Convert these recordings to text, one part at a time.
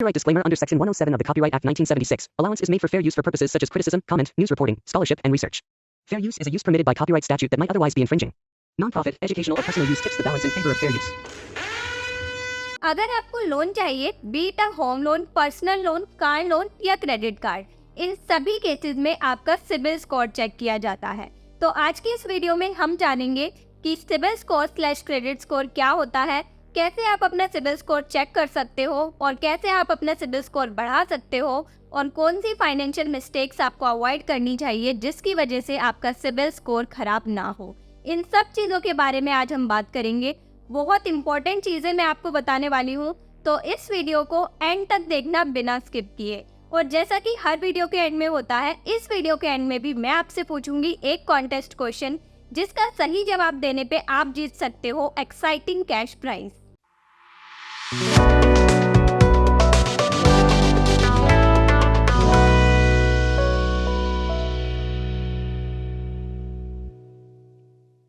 Copyright disclaimer under Section 107 of the Copyright Act 1976. Allowance is made for fair use for purposes such as criticism, comment, news reporting, scholarship, and research. Fair use is a use permitted by copyright statute that might otherwise be infringing. Non-profit, educational, or personal use tips the balance in favor of fair use. अगर आपको loan चाहिए, be it a home loan, personal loan, car loan या credit card, इन सभी cases में आपका CIBIL score check किया जाता है। तो आज की इस वीडियो में हम जानेंगे कि सिबिल स्कोर / क्रेडिट स्कोर क्या होता है, कैसे आप अपना सिबिल स्कोर चेक कर सकते हो और कैसे आप अपना सिबिल स्कोर बढ़ा सकते हो और कौन सी फाइनेंशियल मिस्टेक्स आपको अवॉइड करनी चाहिए जिसकी वजह से आपका सिबिल स्कोर खराब ना हो। इन सब चीज़ों के बारे में आज हम बात करेंगे। बहुत इंपॉर्टेंट चीज़ें मैं आपको बताने वाली हूँ, तो इस वीडियो को एंड तक देखना बिना स्किप किए। और जैसा कि हर वीडियो के एंड में होता है, इस वीडियो के एंड में भी मैं आपसे पूछूंगी एक कॉन्टेस्ट क्वेश्चन, जिसका सही जवाब देने पे आप जीत सकते हो एक्साइटिंग कैश प्राइज।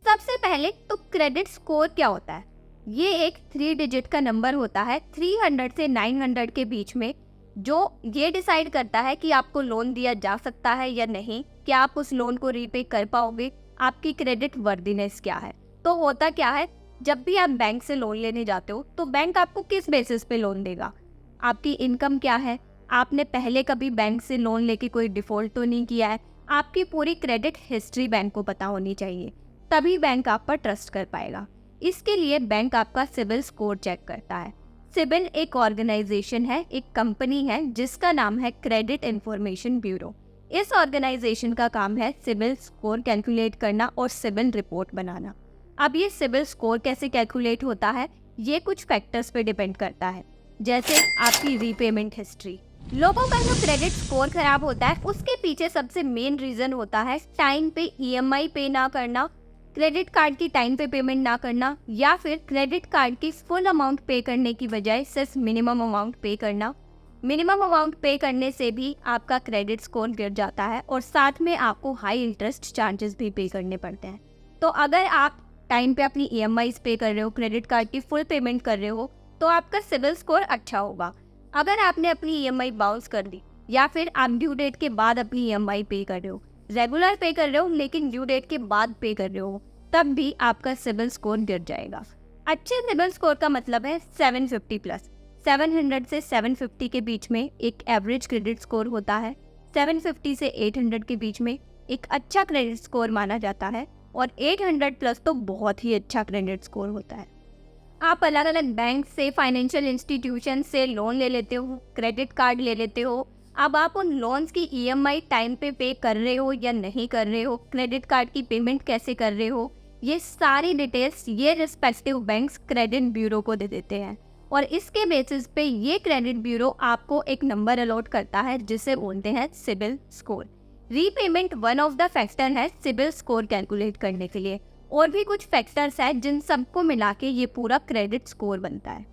सबसे पहले तो क्रेडिट स्कोर क्या होता है? ये एक 3 डिजिट का नंबर होता है 300 से 900 के बीच में, जो ये डिसाइड करता है कि आपको लोन दिया जा सकता है या नहीं, क्या आप उस लोन को रीपे कर पाओगे, आपकी क्रेडिट वर्दीनेस क्या है। तो होता क्या है, जब भी आप बैंक से लोन लेने जाते हो तो बैंक आपको किस बेसिस पे लोन देगा, आपकी इनकम क्या है, आपने पहले कभी बैंक से लोन लेके कोई डिफॉल्ट तो नहीं किया है, आपकी पूरी क्रेडिट हिस्ट्री बैंक को पता होनी चाहिए, तभी बैंक आप पर ट्रस्ट कर पाएगा। इसके लिए बैंक आपका सिबिल स्कोर चेक करता है। सिबिल एक ऑर्गेनाइजेशन है, एक कंपनी है जिसका नाम है क्रेडिट इंफॉर्मेशन ब्यूरो। इस ऑर्गेनाइजेशन का काम है सिबिल स्कोर कैलकुलेट करना और सिबिल रिपोर्ट बनाना। अब ये सिबिल स्कोर कैसे कैलकुलेट होता है, ये कुछ फैक्टर्स पे डिपेंड करता है, जैसे आपकी रीपेमेंट हिस्ट्री। लोगों का जो क्रेडिट स्कोर खराब होता है उसके पीछे सबसे मेन रीजन होता है टाइम पे ईएमआई पे ना करना, क्रेडिट कार्ड की टाइम पे पेमेंट ना करना, या फिर क्रेडिट कार्ड की फुल अमाउंट पे करने की बजाय सिर्फ मिनिमम अमाउंट पे करना। मिनिमम अमाउंट पे करने से भी आपका क्रेडिट स्कोर गिर जाता है और साथ में आपको हाई इंटरेस्ट चार्जेस भी पे करने पड़ते हैं। तो अगर आप टाइम पे अपनी ईएमआईज पे कर रहे हो, क्रेडिट कार्ड की फुल पेमेंट कर रहे हो, तो आपका सिबिल स्कोर अच्छा होगा। अगर आपने अपनी ईएमआई बाउंस कर दी या फिर आप ड्यू डेट के बाद अपनी ईएमआई पे कर रहे हो, रेगुलर पे कर रहे हो लेकिन ड्यू डेट के बाद पे कर रहे हो, तब भी आपका सिबिल स्कोर गिर जाएगा। अच्छे सिबिल स्कोर का मतलब है 750 प्लस। 700 से 750 के बीच में एक एवरेज क्रेडिट स्कोर होता है। 750 से 800 के बीच में एक अच्छा क्रेडिट स्कोर माना जाता है और 800 प्लस तो बहुत ही अच्छा क्रेडिट स्कोर होता है। आप अलग अलग बैंक से, फाइनेंशियल इंस्टीट्यूशन से लोन ले लेते हो, क्रेडिट कार्ड ले लेते हो। अब आप उन लोन्स की ईएमआई टाइम पे कर रहे हो या नहीं कर रहे हो, क्रेडिट कार्ड की पेमेंट कैसे कर रहे हो, ये सारी डिटेल्स ये रिस्पेक्टिव बैंक्स क्रेडिट ब्यूरो को दे देते हैं और इसके बेसिस पे ये क्रेडिट ब्यूरो आपको एक नंबर अलॉट करता है जिसे बोलते हैं CIBIL score. Repayment one of the factor है सिबिल स्कोर कैलकुलेट करने के लिए, और भी कुछ फैक्टर्स हैं जिन सबको मिला के ये पूरा क्रेडिट स्कोर बनता है।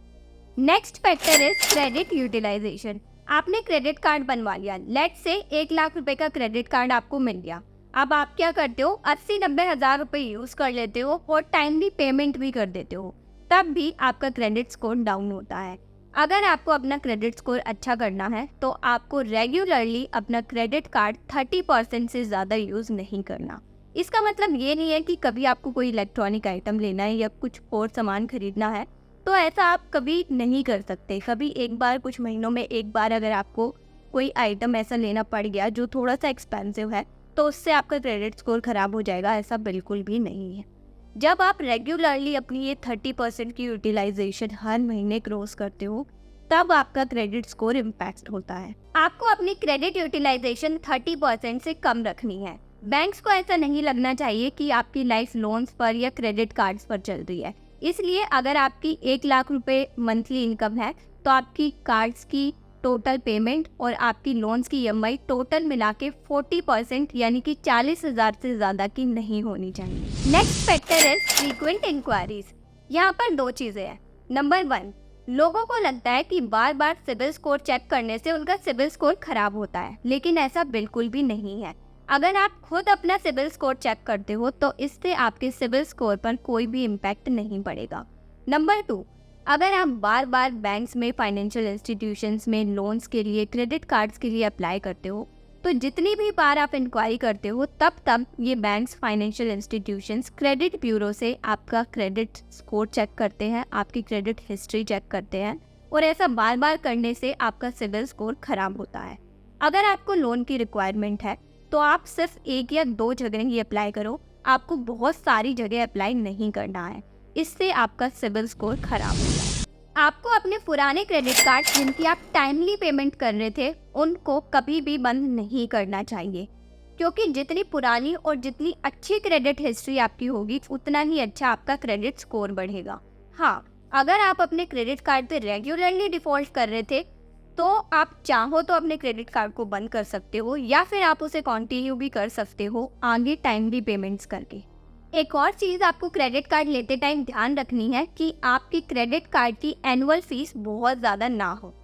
Next factor is credit utilisation. आपने क्रेडिट कार्ड बनवा लिया, लेट्स से 1 लाख रुपए का क्रेडिट कार्ड आपको मिल गया। अब आप क्या करते हो, 80-90 हज़ार रुपये यूज कर लेते हो और टाइमली पेमेंट भी कर देते हो, तब भी आपका क्रेडिट स्कोर डाउन होता है। अगर आपको अपना क्रेडिट स्कोर अच्छा करना है तो आपको रेगुलरली अपना क्रेडिट कार्ड 30% से ज़्यादा यूज़ नहीं करना। इसका मतलब ये नहीं है कि कभी आपको कोई इलेक्ट्रॉनिक आइटम लेना है या कुछ और सामान खरीदना है तो ऐसा आप कभी नहीं कर सकते। कभी एक बार, कुछ महीनों में एक बार अगर आपको कोई आइटम ऐसा लेना पड़ गया जो थोड़ा सा एक्सपेंसिव है तो उससे आपका क्रेडिट स्कोर ख़राब हो जाएगा, ऐसा बिल्कुल भी नहीं है। जब आप रेगुलरली अपनी ये 30% की यूटिलाइजेशन हर महीने क्रॉस करते हो तब आपका क्रेडिट स्कोर इम्पैक्ट होता है। आपको अपनी क्रेडिट यूटिलाइजेशन 30% से कम रखनी है। बैंक्स को ऐसा नहीं लगना चाहिए कि आपकी लाइफ लोन्स पर या क्रेडिट कार्ड्स पर चल रही है। इसलिए अगर आपकी 1 लाख रुपए मंथली इनकम है तो आपकी कार्ड्स की टोटल पेमेंट और आपकी लोन्स की ईएमआई टोटल मिला के 40% यानी कि 40,000 से ज़्यादा की नहीं होनी चाहिए। नेक्स्ट फैक्टर है फ्रीक्वेंट इंक्वायरीज। यहाँ पर 2 चीज़ें हैं। नंबर 1, लोगों को लगता है कि बार बार सिबिल स्कोर चेक करने से उनका सिबिल स्कोर खराब होता है, लेकिन ऐसा बिल्कुल भी नहीं है। अगर आप खुद अपना सिबिल स्कोर चेक करते हो तो इससे आपके सिबिल स्कोर पर कोई भी इम्पैक्ट नहीं पड़ेगा। नंबर 2, अगर आप बार बार बैंक्स में, फाइनेंशियल इंस्टीट्यूशंस में लोन्स के लिए, क्रेडिट कार्ड्स के लिए अप्लाई करते हो, तो जितनी भी बार आप इंक्वायरी करते हो तब ये banks, financial institutions credit bureau से आपका क्रेडिट स्कोर चेक करते हैं, आपकी क्रेडिट हिस्ट्री चेक करते हैं, और ऐसा बार बार करने से आपका सिबिल स्कोर खराब होता है। अगर आपको लोन की रिक्वायरमेंट है तो आप सिर्फ 1 या 2 जगह ही अप्लाई करो, आपको बहुत सारी जगह अप्लाई नहीं करना है, इससे आपका सिबिल स्कोर खराब होता है। आपको अपने पुराने क्रेडिट कार्ड जिनकी आप टाइमली पेमेंट कर रहे थे उनको कभी भी बंद नहीं करना चाहिए, क्योंकि जितनी पुरानी और जितनी अच्छी क्रेडिट हिस्ट्री आपकी होगी उतना ही अच्छा आपका क्रेडिट स्कोर बढ़ेगा। हाँ, अगर आप अपने क्रेडिट कार्ड पे रेगुलरली डिफॉल्ट कर रहे थे तो आप चाहो तो अपने क्रेडिट कार्ड को बंद कर सकते हो, या फिर आप उसे कंटिन्यू भी कर सकते हो आगे टाइमली पेमेंट्स करके। एक और चीज़ आपको क्रेडिट कार्ड लेते टाइम ध्यान रखनी है कि आपकी क्रेडिट कार्ड की एनुअल फीस बहुत ज़्यादा ना हो।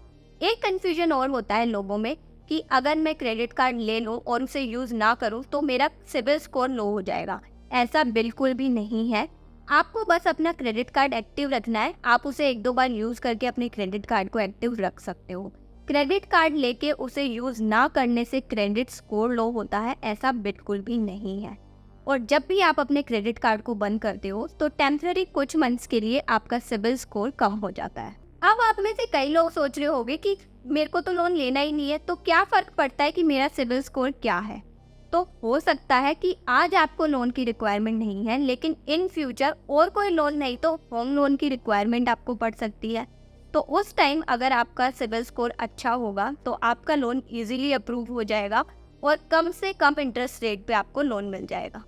एक कन्फ्यूजन और होता है लोगों में कि अगर मैं क्रेडिट कार्ड ले लूँ और उसे यूज़ ना करूँ तो मेरा सिबिल स्कोर लो हो जाएगा। ऐसा बिल्कुल भी नहीं है। आपको बस अपना क्रेडिट कार्ड एक्टिव रखना है। आप उसे 1-2 बार यूज़ करके अपने क्रेडिट कार्ड को एक्टिव रख सकते हो। क्रेडिट कार्ड लेके उसे यूज़ ना करने से क्रेडिट स्कोर लो होता है, ऐसा बिल्कुल भी नहीं है। और जब भी आप अपने क्रेडिट कार्ड को बंद करते हो तो टेम्पररी कुछ मंथ्स के लिए आपका सिबिल स्कोर कम हो जाता है। अब आप में से कई लोग सोच रहे होंगे कि मेरे को तो लोन लेना ही नहीं है, तो क्या फ़र्क पड़ता है कि मेरा सिबिल स्कोर क्या है। तो हो सकता है कि आज आपको लोन की रिक्वायरमेंट नहीं है, लेकिन इन फ्यूचर और कोई लोन नहीं तो होम लोन की रिक्वायरमेंट आपको पड़ सकती है। तो उस टाइम अगर आपका सिबिल स्कोर अच्छा होगा तो आपका लोन इजीली अप्रूव हो जाएगा और कम से कम इंटरेस्ट रेट पे आपको लोन मिल जाएगा।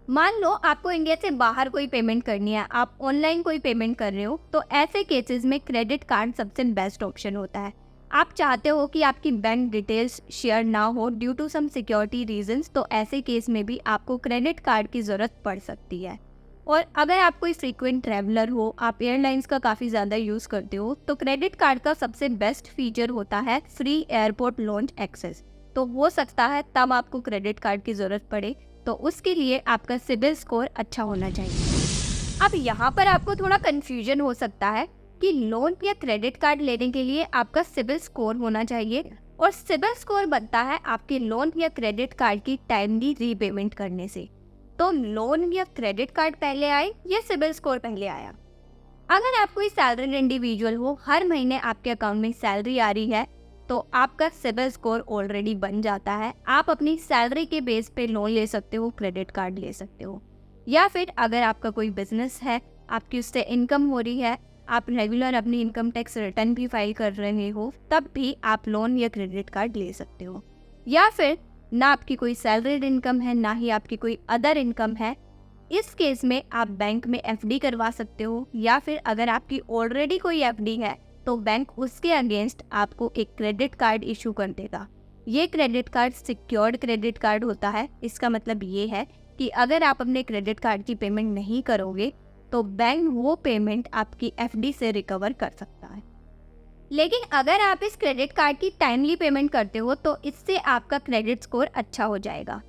मान लो आपको इंडिया से बाहर कोई पेमेंट करनी है, आप ऑनलाइन कोई पेमेंट कर रहे हो, तो ऐसे केसेस में क्रेडिट कार्ड सबसे बेस्ट ऑप्शन होता है। आप चाहते हो कि आपकी बैंक डिटेल्स शेयर ना हो due to some security reasons, तो ऐसे केस में भी आपको क्रेडिट कार्ड की ज़रूरत पड़ सकती है। और अगर आप कोई फ्रीक्वेंट ट्रैवलर हो, आप एयरलाइंस का काफ़ी ज़्यादा यूज़ करते हो, तो क्रेडिट कार्ड का सबसे बेस्ट फीचर होता है फ्री एयरपोर्ट लॉन्च एक्सेस। तो हो सकता है तब आपको क्रेडिट कार्ड की ज़रूरत पड़े, तो उसके लिए आपका सिबिल स्कोर अच्छा होना चाहिए। अब यहाँ पर आपको थोड़ा कन्फ्यूजन हो सकता है कि लोन या क्रेडिट कार्ड लेने के लिए आपका सिबिल स्कोर होना चाहिए, और सिबिल स्कोर बनता है आपके लोन या क्रेडिट कार्ड की टाइमली रीपेमेंट करने से। तो लोन या क्रेडिट कार्ड पहले आए या सिबिल स्कोर पहले आया? अगर आप कोई सैलरीड इंडिविजुअल हो, हर महीने आपके अकाउंट में सैलरी आ रही है, तो आपका सिबिल स्कोर ऑलरेडी बन जाता है। आप अपनी सैलरी के बेस पे लोन ले सकते हो, क्रेडिट कार्ड ले सकते हो। या फिर अगर आपका कोई बिजनेस है, आपकी उससे इनकम हो रही है, आप रेगुलर अपनी इनकम टैक्स रिटर्न भी फाइल कर रहे हो, तब भी आप लोन या क्रेडिट कार्ड ले सकते हो। या फिर ना आपकी कोई सैलरीड इनकम है, ना ही आपकी कोई अदर इनकम है, इस केस में आप बैंक में एफडी करवा सकते हो। या फिर अगर आपकी ऑलरेडी कोई एफडी है तो बैंक उसके अगेंस्ट आपको एक क्रेडिट कार्ड इशू कर देगा। ये credit card secured credit card होता है। इसका मतलब ये है कि अगर आप अपने क्रेडिट कार्ड की पेमेंट नहीं करोगे तो बैंक वो पेमेंट आपकी एफडी से रिकवर कर सकता है। लेकिन अगर आप इस क्रेडिट कार्ड की टाइमली पेमेंट करते हो तो इससे आपका क्रेडिट स्कोर अच्छा हो जाएगा।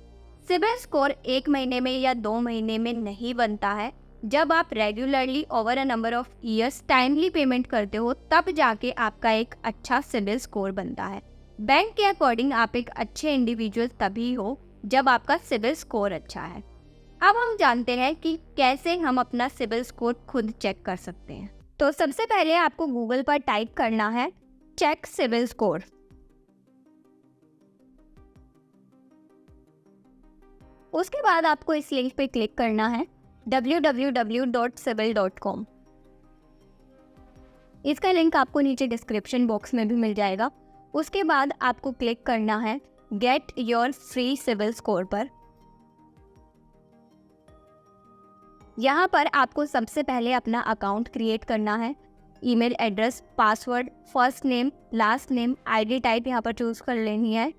सिबिल स्कोर 1 महीने में या 2 महीने में नहीं बनता है। जब आप regularly over a number of years timely payment करते हो तब जाके आपका एक अच्छा सिबिल स्कोर बनता है। बैंक के अकॉर्डिंग आप एक अच्छे इंडिविजुअल तभी हो जब आपका सिबिल स्कोर अच्छा है। अब हम जानते हैं कि कैसे हम अपना सिबिल स्कोर खुद चेक कर सकते हैं। तो सबसे पहले आपको गूगल पर टाइप करना है चेक सिबिल स्कोर। उसके बाद आपको इस लिंक पे क्लिक करना है www.sibil.com। इसका लिंक आपको नीचे डिस्क्रिप्शन बॉक्स में भी मिल जाएगा। उसके बाद आपको क्लिक करना है get your free CIBIL score पर। यहाँ पर आपको सबसे पहले अपना अकाउंट क्रिएट करना है। Email address, password, first name, last name, ID type यहाँ पर चूज़ कर लेनी है।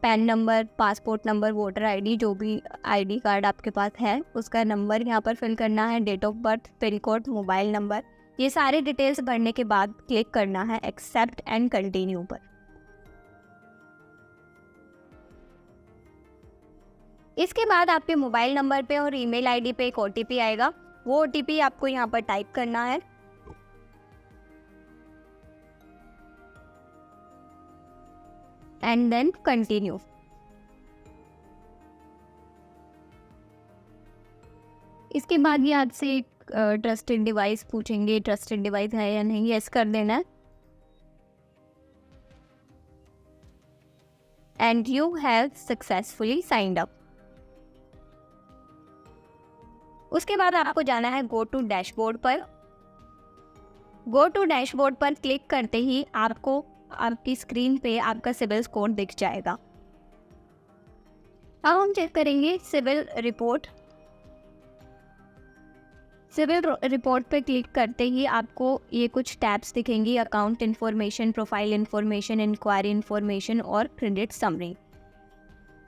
Pan number, passport number, voter ID, जो भी आईडी कार्ड आपके पास है उसका नंबर यहाँ पर फिल करना है। Date of birth, pin code, mobile number, ये सारे डिटेल्स भरने के बाद क्लिक करना है एक्सेप्ट एंड कंटिन्यू पर। इसके बाद आपके मोबाइल नंबर पे और ईमेल आईडी पे एक ओटीपी आएगा। वो ओटीपी आपको यहाँ पर टाइप करना है। And then continue. इसके बाद ये आपसे ट्रस्टेड डिवाइस पूछेंगे, ट्रस्टेड डिवाइस है या नहीं, यस कर देना है। And you have successfully signed up. उसके बाद आपको जाना है गो टू डैशबोर्ड पर। गो टू डैशबोर्ड पर क्लिक करते ही आपको आपकी स्क्रीन पे आपका सिबिल स्कोर दिख जाएगा। अब हम चेक करेंगे सिबिल रिपोर्ट। सिबिल रिपोर्ट पे क्लिक करते ही आपको ये कुछ टैब्स दिखेंगी, account information, profile information, inquiry information और क्रेडिट समरी।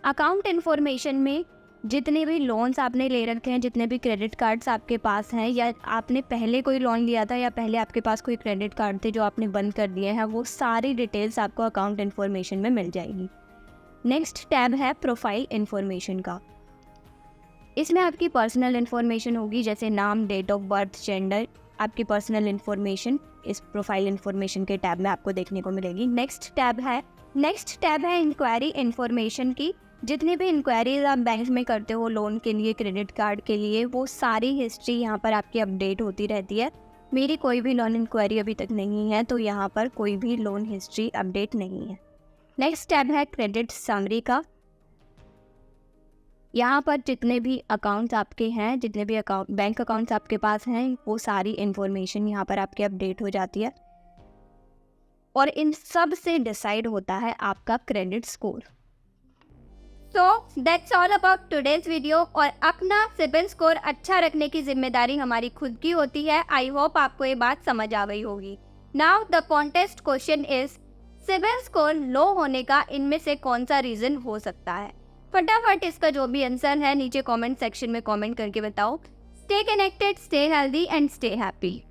अकाउंट इन्फॉर्मेशन में जितने भी लोन्स आपने ले रखे हैं, जितने भी क्रेडिट कार्ड्स आपके पास हैं, या आपने पहले कोई लोन लिया था या पहले आपके पास कोई क्रेडिट कार्ड थे जो आपने बंद कर दिए हैं, वो सारी डिटेल्स आपको अकाउंट इन्फॉर्मेशन में मिल जाएगी। नेक्स्ट टैब है प्रोफाइल इन्फॉर्मेशन का। इसमें आपकी पर्सनल इन्फॉर्मेशन होगी, जैसे नाम, डेट ऑफ बर्थ, जेंडर, आपकी पर्सनल इन्फॉर्मेशन इस प्रोफाइल इन्फॉर्मेशन के टैब में आपको देखने को मिलेगी। नेक्स्ट टैब है इंक्वायरी इन्फॉर्मेशन की। जितनी भी इंक्वायरीज आप बैंक में करते हो लोन के लिए, क्रेडिट कार्ड के लिए, वो सारी हिस्ट्री यहाँ पर आपकी अपडेट होती रहती है। मेरी कोई भी लोन इंक्वायरी अभी तक नहीं है, तो यहाँ पर कोई भी लोन हिस्ट्री अपडेट नहीं है। नेक्स्ट टैब है क्रेडिट समरी का। यहाँ पर जितने भी अकाउंट्स आपके हैं, जितने भी बैंक अकाउंट्स आपके पास हैं, वो सारी इन्फॉर्मेशन यहाँ पर आपके अपडेट हो जाती है और इन सब से डिसाइड होता है आपका credit score. So that's all about today's video. और अपना सिबिल स्कोर अच्छा रखने की जिम्मेदारी हमारी खुद की होती है। आई होप आपको ये बात समझ आ गई होगी। Now the contest question is, CIBIL score low होने का इनमें से कौन सा रीजन हो सकता है? फटाफट इसका जो भी आंसर है नीचे कमेंट सेक्शन में कमेंट करके बताओ। Stay connected, stay healthy and stay happy.